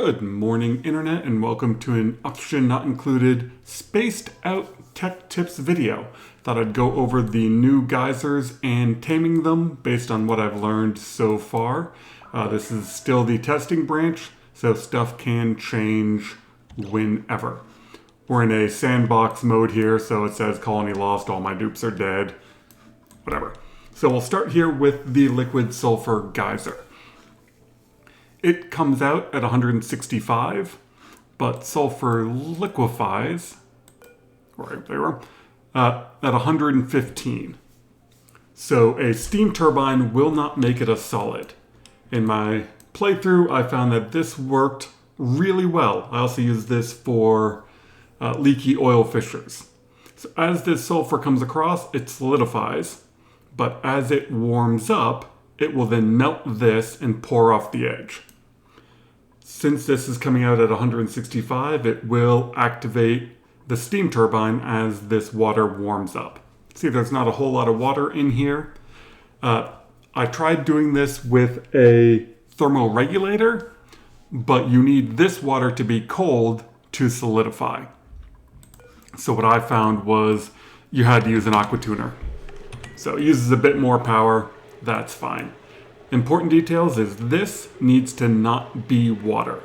Good morning, Internet, and welcome to an Oxygen Not Included spaced out tech tips video. Thought I'd go over the new geysers and taming them based on what I've learned so far. This is still the testing branch, so stuff can change whenever. We're in a sandbox mode here, so it says colony lost, all my dupes are dead, whatever. So we'll start here with the liquid sulfur geyser. It comes out at 165, but sulfur liquefies, right there, at 115. So a steam turbine will not make it a solid. In my playthrough, I found that this worked really well. I also used this for leaky oil fissures. So as this sulfur comes across, it solidifies, but as it warms up, it will then melt this and pour off the edge. Since this is coming out at 165, it will activate the steam turbine as this water warms up. See, there's not a whole lot of water in here. I tried doing this with a thermoregulator, but you need this water to be cold to solidify. So what I found was you had to use an aqua tuner. So it uses a bit more power, that's fine. Important details is this needs to not be water.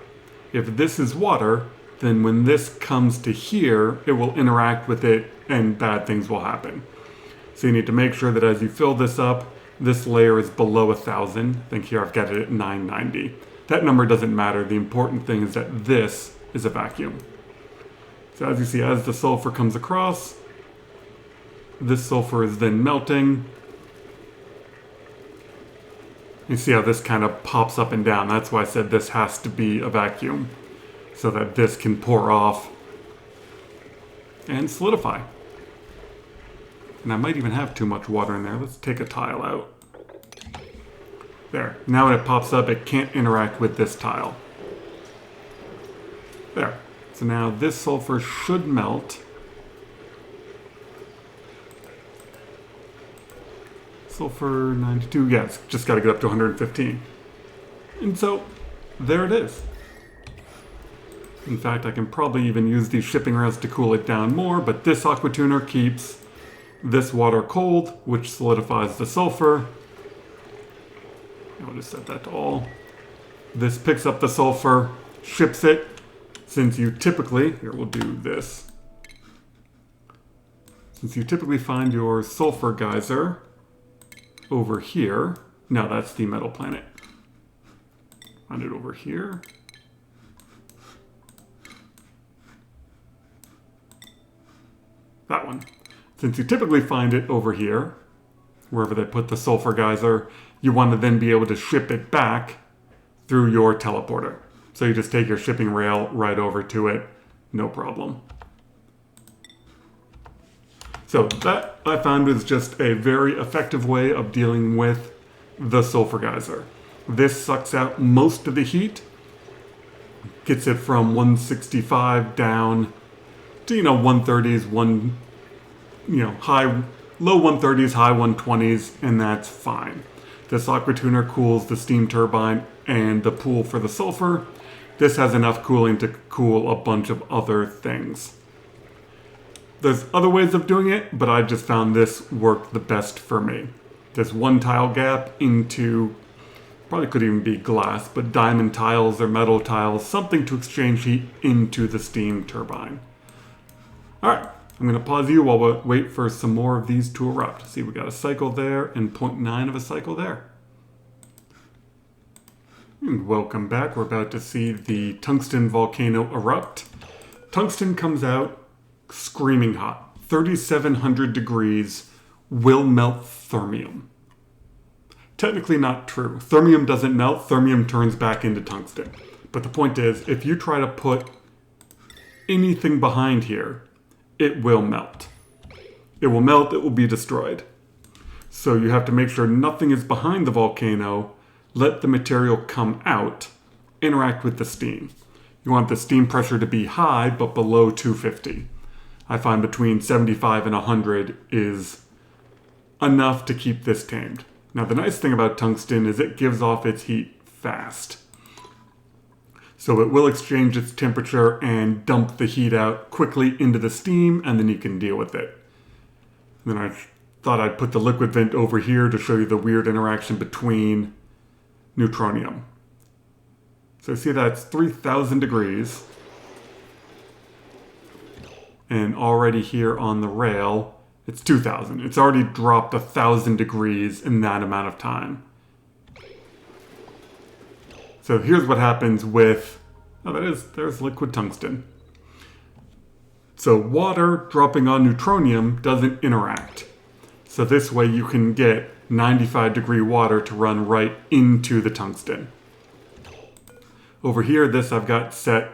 If this is water, then when this comes to here, it will interact with it and bad things will happen. So you need to make sure that as you fill this up, this layer is below 1,000. I think here I've got it at 990. That number doesn't matter. The important thing is that this is a vacuum. So as you see, as the sulfur comes across, this sulfur is then melting. You see how this kind of pops up and down. That's why I said this has to be a vacuum, so that this can pour off and solidify. And I might even have too much water in there. Let's take a tile out. There. Now when it pops up, it can't interact with this tile. There. So now this sulfur should melt. Sulfur 92, yeah, it's just got to get up to 115. And so, there it is. In fact, I can probably even use these shipping rails to cool it down more, but this aqua tuner keeps this water cold, which solidifies the sulfur. I'll just set that to all. This picks up the sulfur, ships it. Since you typically, here we'll do this. Since you typically find your sulfur geyser over here. No, that's the metal planet. Find it over here. That one. Since you typically find it over here, wherever they put the sulfur geyser, you want to then be able to ship it back through your teleporter. So you just take your shipping rail right over to it, no problem. So that I found is just a very effective way of dealing with the sulfur geyser. This sucks out most of the heat, gets it from 165 down to, 130s, low 130s, high 120s, and that's fine. This aqua tuner cools the steam turbine and the pool for the sulfur. This has enough cooling to cool a bunch of other things. There's other ways of doing it, but I just found this worked the best for me. There's one tile gap into, probably could even be glass, but diamond tiles or metal tiles, something to exchange heat into the steam turbine. Alright, I'm going to pause you while we wait for some more of these to erupt. See, we got a cycle there and 0.9 of a cycle there. And welcome back. We're about to see the tungsten volcano erupt. Tungsten comes out screaming hot. 3,700 degrees will melt thermium. Technically not true. Thermium doesn't melt. Thermium turns back into tungsten. But the point is, if you try to put anything behind here, it will melt. It will melt, it will be destroyed. So you have to make sure nothing is behind the volcano. Let the material come out, interact with the steam. You want the steam pressure to be high, but below 250. I find between 75 and 100 is enough to keep this tamed. Now the nice thing about tungsten is it gives off its heat fast. So it will exchange its temperature and dump the heat out quickly into the steam, and then you can deal with it. And then I thought I'd put the liquid vent over here to show you the weird interaction between neutronium. So see that's 3,000 degrees. And already here on the rail, it's 2,000. It's already dropped 1,000 degrees in that amount of time. So here's what happens with, there's liquid tungsten. So water dropping on neutronium doesn't interact. So this way you can get 95-degree water to run right into the tungsten. Over here, this I've got set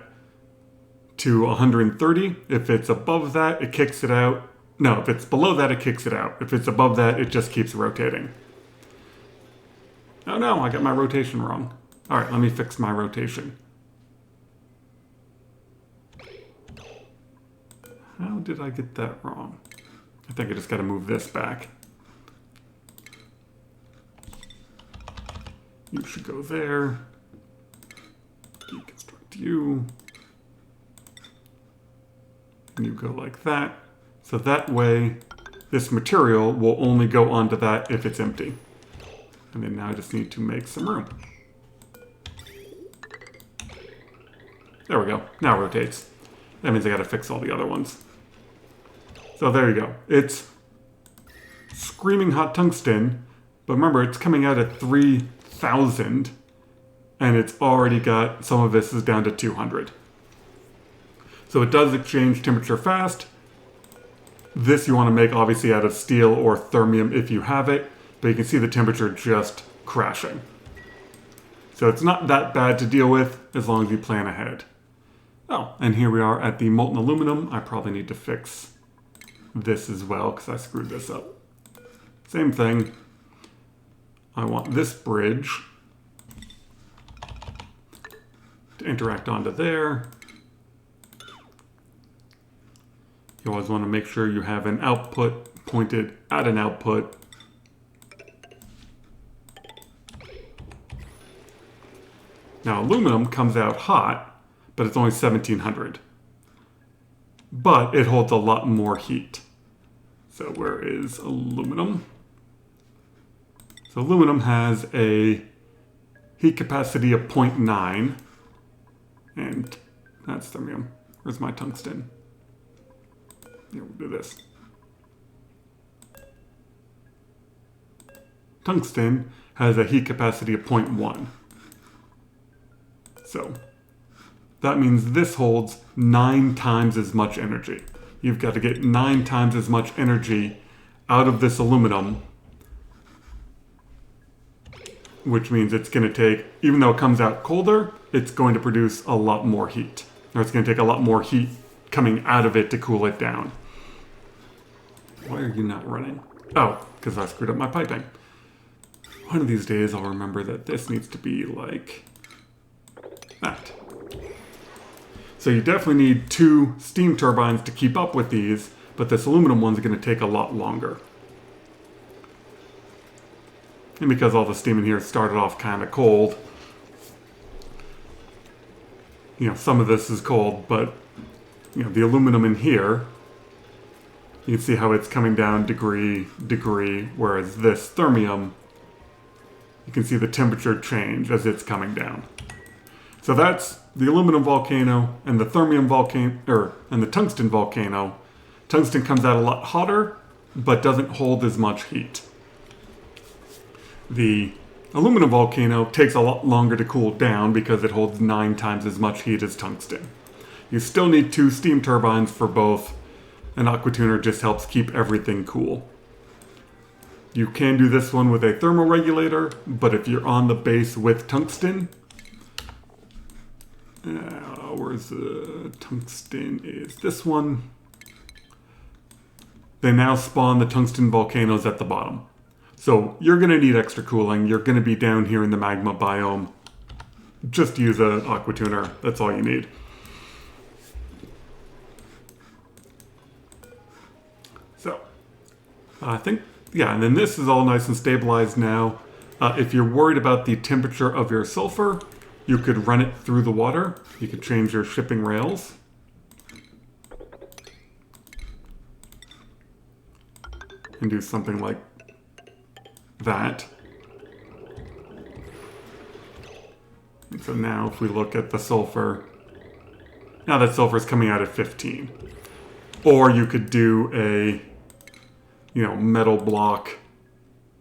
to 130. If it's above that, it kicks it out. No, if it's below that, it kicks it out. If it's above that, it just keeps rotating. Oh no, I got my rotation wrong. All right, let me fix my rotation. How did I get that wrong? I think I just got to move this back. You should go there. Deconstruct you. And you go like that. So that way, this material will only go onto that if it's empty. And then now I just need to make some room. There we go. Now it rotates. That means I gotta fix all the other ones. So there you go. It's screaming hot tungsten, but remember it's coming out at 3,000 and it's already got, some of this is down to 200. So it does exchange temperature fast. This you want to make obviously out of steel or thermium if you have it, but you can see the temperature just crashing. So it's not that bad to deal with as long as you plan ahead. Oh, and here we are at the molten aluminum. I probably need to fix this as well because I screwed this up. Same thing. I want this bridge to interact onto there. You always want to make sure you have an output pointed at an output. Now aluminum comes out hot, but it's only 1700. But it holds a lot more heat. So where is aluminum? So aluminum has a heat capacity of 0.9. And that's thermium. Where's my tungsten? Here, we'll do this. Tungsten has a heat capacity of 0.1. So that means this holds 9 times as much energy. You've got to get 9 times as much energy out of this aluminum, which means it's going to take, even though it comes out colder, it's going to produce a lot more heat. Or it's going to take a lot more heat coming out of it to cool it down. Why are you not running? Oh, because I screwed up my piping. One of these days I'll remember that this needs to be like that. So you definitely need 2 steam turbines to keep up with these, but this aluminum one's going to take a lot longer. And because all the steam in here started off kind of cold, you know, some of this is cold, but you know, the aluminum in here, you can see how it's coming down degree, whereas this thermium, you can see the temperature change as it's coming down. So that's the aluminum volcano and the thermium volcano, and the tungsten volcano. Tungsten comes out a lot hotter, but doesn't hold as much heat. The aluminum volcano takes a lot longer to cool down because it holds 9 times as much heat as tungsten. You still need 2 steam turbines for both. An aqua tuner just helps keep everything cool. You can do this one with a thermoregulator, but if you're on the base with tungsten, where's the tungsten is this one. They now spawn the tungsten volcanoes at the bottom. So you're going to need extra cooling. You're going to be down here in the magma biome. Just use an aqua tuner. That's all you need. So I think, yeah, and then this is all nice and stabilized now. If you're worried about the temperature of your sulfur, you could run it through the water. You could change your shipping rails. And do something like that. And so now if we look at the sulfur, now that sulfur is coming out at 15. Or you could do a, metal block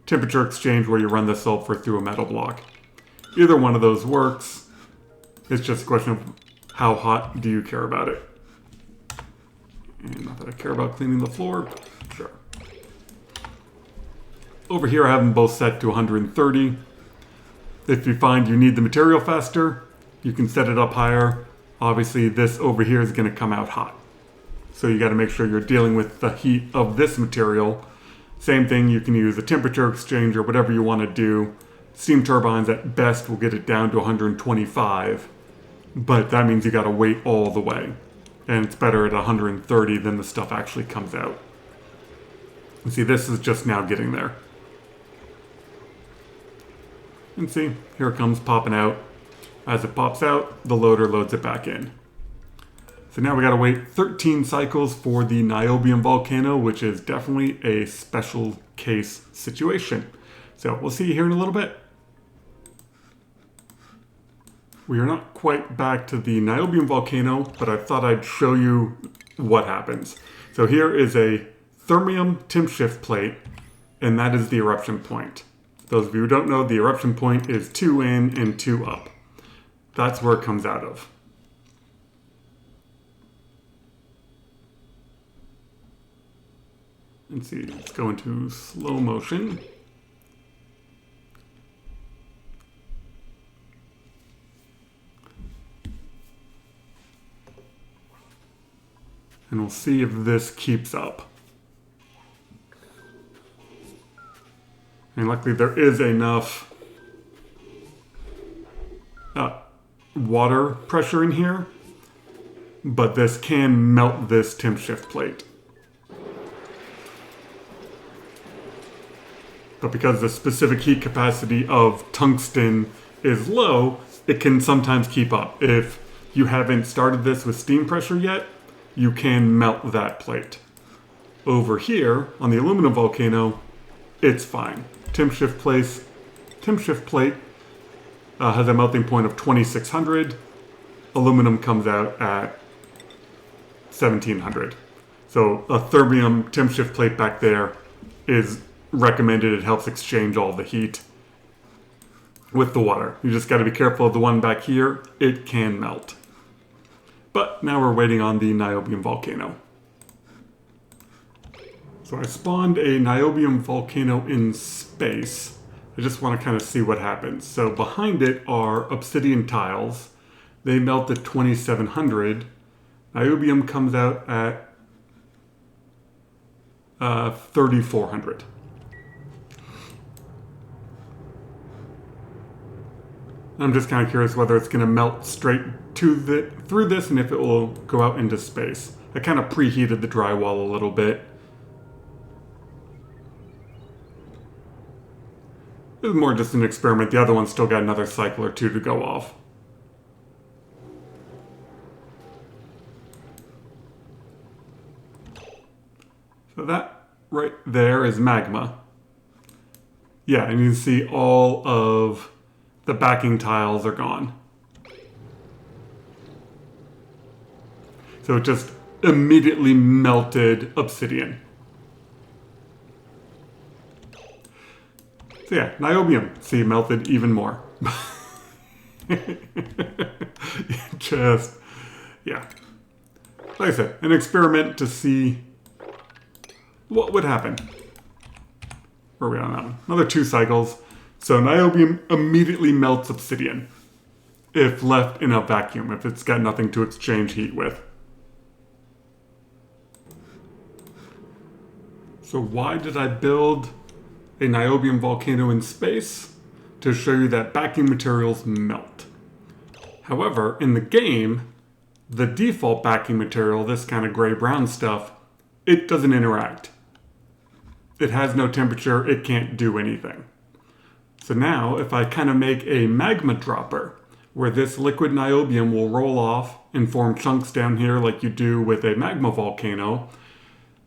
temperature exchange where you run the sulfur through a metal block. Either one of those works. It's just a question of how hot do you care about it. And not that I care about cleaning the floor, but sure. Over here I have them both set to 130. If you find you need the material faster, you can set it up higher. Obviously this over here is going to come out hot. So you got to make sure you're dealing with the heat of this material. Same thing, you can use a temperature exchange or whatever you want to do. Steam turbines at best will get it down to 125. But that means you got to wait all the way. And it's better at 130 than the stuff actually comes out. And see, this is just now getting there. And see, here it comes popping out. As it pops out, the loader loads it back in. So now we gotta wait 13 cycles for the Niobium volcano, which is definitely a special case situation. So we'll see you here in a little bit. We are not quite back to the Niobium volcano, but I thought I'd show you what happens. So here is a thermium Temp shift plate, and that is the eruption point. Those of you who don't know, the eruption point is 2 in and 2 up. That's where it comes out of. Let's see, let's go into slow motion. And we'll see if this keeps up. And luckily there is enough water pressure in here, but this can melt this Temp shift plate. But because the specific heat capacity of tungsten is low, it can sometimes keep up. If you haven't started this with steam pressure yet, you can melt that plate. Over here, on the aluminum volcano, it's fine. Temp shift plate has a melting point of 2600. Aluminum comes out at 1700. So a thermium Temp shift plate back there is recommended. It helps exchange all the heat with the water. You just got to be careful of the one back here. It can melt. But now we're waiting on the Niobium volcano. So I spawned a Niobium volcano in space. I just want to kind of see what happens. So behind it are obsidian tiles. They melt at 2700. Niobium comes out at 3400. I'm just kind of curious whether it's going to melt straight through this and if it will go out into space. I kind of preheated the drywall a little bit. This is more just an experiment. The other one's still got another cycle or two to go off. So that right there is magma. Yeah, and you can see all of the backing tiles are gone. So it just immediately melted obsidian. So yeah, niobium, see, melted even more. Just, yeah. Like I said, an experiment to see what would happen. Where are we on that one? Another 2 cycles. So niobium immediately melts obsidian if left in a vacuum, if it's got nothing to exchange heat with. So why did I build a niobium volcano in space? To show you that backing materials melt. However, in the game, the default backing material, this kind of gray-brown stuff, it doesn't interact. It has no temperature, it can't do anything. So now, if I kind of make a magma dropper, where this liquid niobium will roll off and form chunks down here like you do with a magma volcano.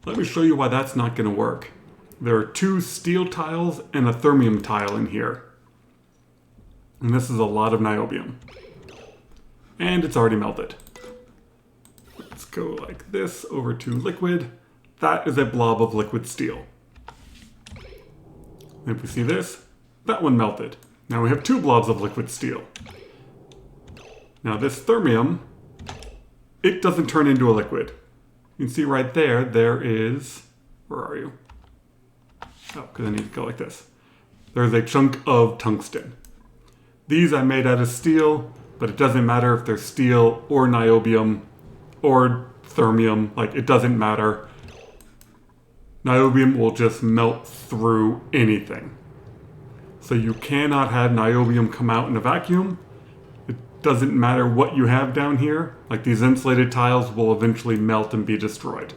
Let me show you why that's not going to work. There are 2 steel tiles and a thermium tile in here. And this is a lot of niobium. And it's already melted. Let's go like this over to liquid. That is a blob of liquid steel. If we see this, that one melted. Now we have 2 blobs of liquid steel. Now this thermium, it doesn't turn into a liquid. You can see right there, there is, where are you? Oh, because I need to go like this. There's a chunk of tungsten. These I made out of steel, but it doesn't matter if they're steel or niobium or thermium, like it doesn't matter. Niobium will just melt through anything. So you cannot have niobium come out in a vacuum. It doesn't matter what you have down here. Like these insulated tiles will eventually melt and be destroyed.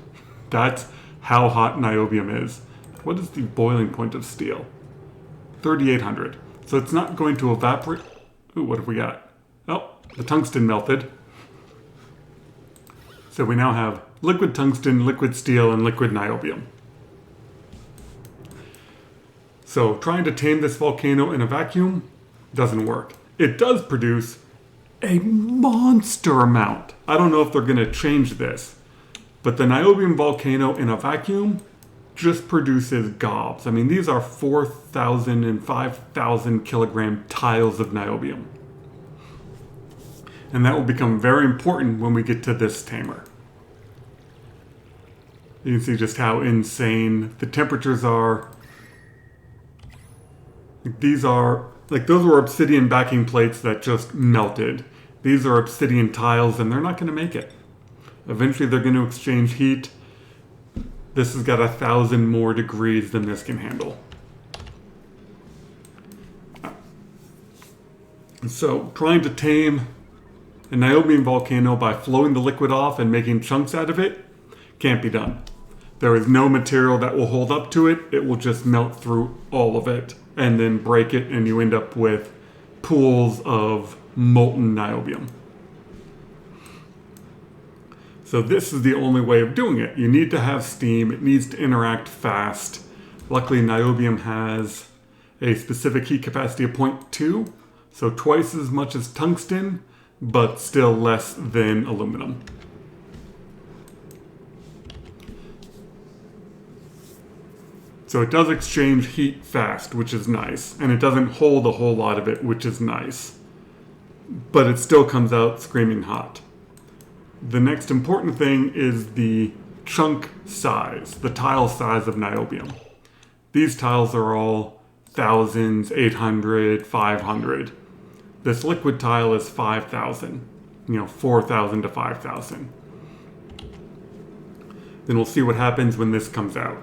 That's how hot niobium is. What is the boiling point of steel? 3,800. So it's not going to evaporate. Ooh, what have we got? Oh, the tungsten melted. So we now have liquid tungsten, liquid steel, and liquid niobium. So trying to tame this volcano in a vacuum doesn't work. It does produce a monster amount. I don't know if they're going to change this, but the niobium volcano in a vacuum just produces gobs. I mean, these are 4,000 and 5,000 kilogram tiles of niobium. And that will become very important when we get to this tamer. You can see just how insane the temperatures are. These are, like those were obsidian backing plates that just melted. These are obsidian tiles and they're not going to make it. Eventually they're going to exchange heat. This has got 1,000 more degrees than this can handle. So trying to tame a niobium volcano by flowing the liquid off and making chunks out of it can't be done. There is no material that will hold up to it. It will just melt through all of it and then break it, and you end up with pools of molten niobium. So this is the only way of doing it. You need to have steam. It needs to interact fast. Luckily, niobium has a specific heat capacity of 0.2, so twice as much as tungsten, but still less than aluminum. So it does exchange heat fast, which is nice, and it doesn't hold a whole lot of it, which is nice. But it still comes out screaming hot. The next important thing is the chunk size, the tile size of niobium. These tiles are all thousands, 800, 500. This liquid tile is 5,000, 4,000 to 5,000. Then we'll see what happens when this comes out.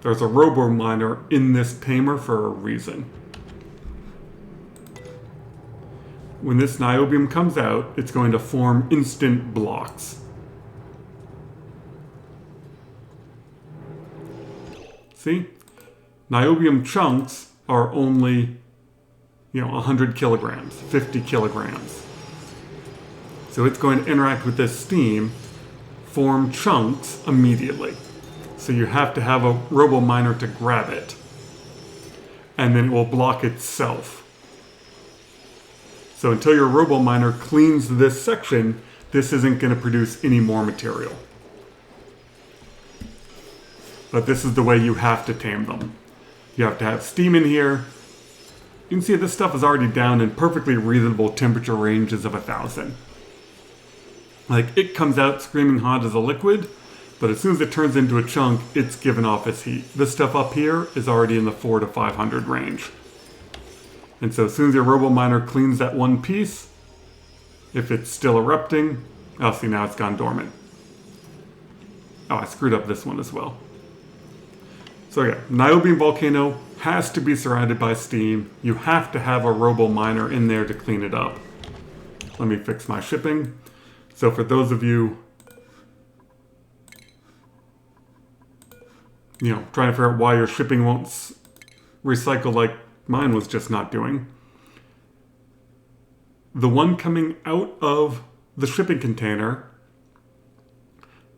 There's a robo miner in this tamer for a reason. When this niobium comes out, it's going to form instant blocks. See? Niobium chunks are only, 100 kilograms, 50 kilograms. So it's going to interact with this steam, form chunks immediately. So you have to have a robo miner to grab it. And then it will block itself. So until your robo miner cleans this section, this isn't going to produce any more material. But this is the way you have to tame them. You have to have steam in here. You can see this stuff is already down in perfectly reasonable temperature ranges of 1,000. Like, it comes out screaming hot as a liquid, but as soon as it turns into a chunk, it's given off its heat. This stuff up here is already in the 400 to 500 range. And so as soon as your robo miner cleans that one piece, if it's still erupting, oh, see, now it's gone dormant. Oh, I screwed up this one as well. So yeah, niobium volcano has to be surrounded by steam. You have to have a robo miner in there to clean it up. Let me fix my shipping. So for those of you, trying to figure out why your shipping won't recycle like mine was just not doing. the one coming out of the shipping container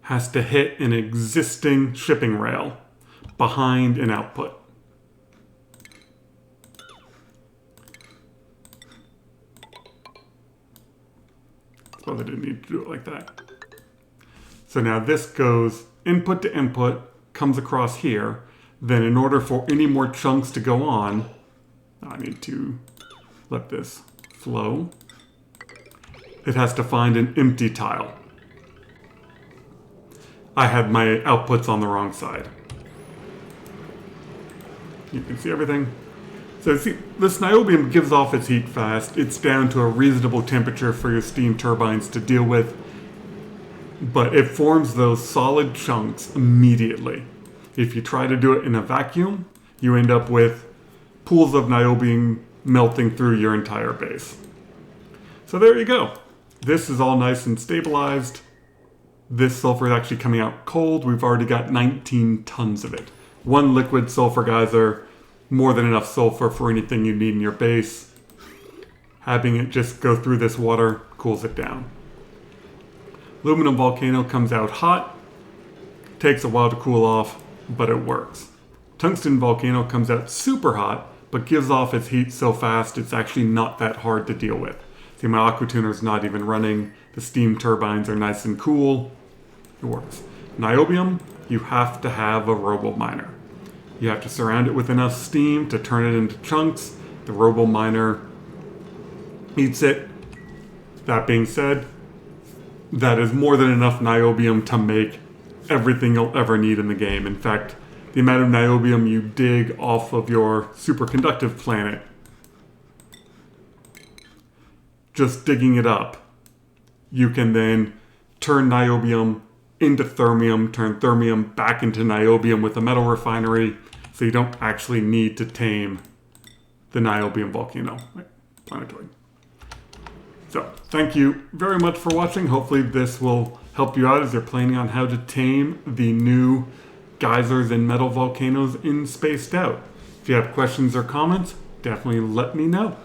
has to hit an existing shipping rail behind an output. Well, they didn't need to do it like that. So now this goes input to input, comes across here. Then in order for any more chunks to go on, I need to let this flow. It has to find an empty tile. I had my outputs on the wrong side. You can see everything. So see, this niobium gives off its heat fast. It's down to a reasonable temperature for your steam turbines to deal with. But it forms those solid chunks immediately. If you try to do it in a vacuum, you end up with pools of niobium melting through your entire base. So there you go. This is all nice and stabilized. This sulfur is actually coming out cold. We've already got 19 tons of it. One liquid sulfur geyser, more than enough sulfur for anything you need in your base. Having it just go through this water cools it down. Aluminum volcano comes out hot. Takes a while to cool off, but it works. Tungsten volcano comes out super hot, but gives off its heat so fast it's actually not that hard to deal with. See, my aqua tuner's not even running. The steam turbines are nice and cool. It works. Niobium, you have to have a robo miner. You have to surround it with enough steam to turn it into chunks. The robo miner eats it. That being said, that is more than enough niobium to make everything you'll ever need in the game. In fact, the amount of niobium you dig off of your superconductive planet, just digging it up, you can then turn niobium into thermium, turn thermium back into niobium with a metal refinery, so you don't actually need to tame the niobium volcano. Planetoid. So, thank you very much for watching. Hopefully this will help you out as you're planning on how to tame the new geysers and metal volcanoes in Spaced Out. If you have questions or comments, definitely let me know.